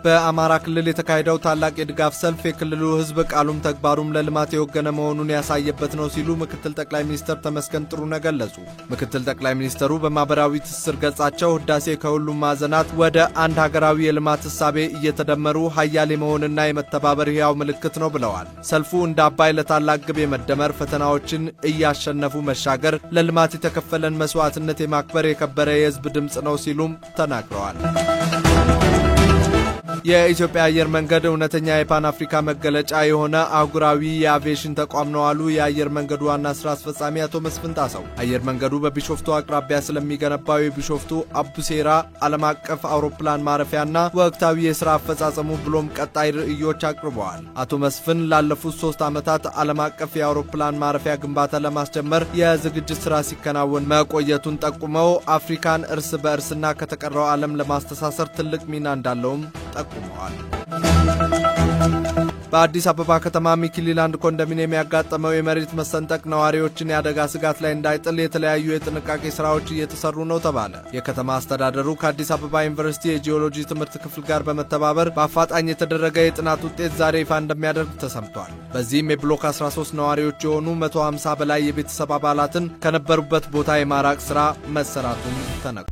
በአማራ ክልል የተካሄደው ታላቅ የድጋፍ ሰልፍ የክልሉ ህዝብ ቃሉም ተግባሩም ለልማት የወገነ መሆኑን ያሳየበት ነው ሲሉ ምክትል ጠቅላይ ሚኒስትር ተመስገን ጥሩነህ ገለጹ። ምክትል ጠቅላይ ሚኒስትሩ በማህበራዊ ትስስር ገጻቸው ህዳሴ ከሁሉም ማዕዘናት ወደ አንድ ሀገራዊ የልማት እሳቤ እየተደመሩ ኃያል መሆንና የመተባበር ህያው ምልክት ነው ብለዋል። ሰልፉ እንደ አባይ ለታላቅ ግብ የመደመር ፈተናዎችን እያሸነፉ መሻገር ለልማት የተከፈለን መስዋዕትነት የማክበር የከበረ የህዝብ ድምጽ ነው ሲሉም ተናግረዋል። የኢትዮጵያ አየር መንገድ እውነተኛ የፓን አፍሪካ መገለጫ የሆነ አህጉራዊ የአቪዬሽን ተቋም ነው አሉ የአየር መንገዱ ዋና ስራ አስፈጻሚ አቶ መስፍን ጣሰው። አየር መንገዱ በቢሾፍቱ አቅራቢያ ስለሚገነባው የቢሾፍቱ አቡሴራ ዓለም አቀፍ አውሮፕላን ማረፊያና ወቅታዊ የሥራ አፈጻጸሙ ብሎም ቀጣይ ርዕዮች አቅርበዋል። አቶ መስፍን ላለፉት 3 ዓመታት ዓለም አቀፍ የአውሮፕላን ማረፊያ ግንባታ ለማስጀመር የዝግጅት ሥራ ሲከናወን መቆየቱን ጠቁመው አፍሪካን እርስ በእርስና ከተቀረው ዓለም ለማስተሳሰር ትልቅ ሚና እንዳለውም ጠቁመዋል። በአዲስ አበባ ከተማ ሚኪሊላንድ ኮንዶሚኒየም ያጋጠመው የመሬት መሰንጠቅ ነዋሪዎችን ያደጋ ስጋት ላይ እንዳይጥል የተለያዩ የጥንቃቄ ስራዎች እየተሰሩ ነው ተባለ። የከተማ አስተዳደሩ ከአዲስ አበባ ዩኒቨርሲቲ የጂኦሎጂ ትምህርት ክፍል ጋር በመተባበር በአፋጣኝ የተደረገ የጥናት ውጤት ዛሬ ይፋ እንደሚያደርግ ተሰምቷል። በዚህም የብሎክ 13 ነዋሪዎች የሆኑ 150 በላይ የቤተሰብ አባላትን ከነበሩበት ቦታ የማራቅ ስራ መሰራቱን ተነግሯል።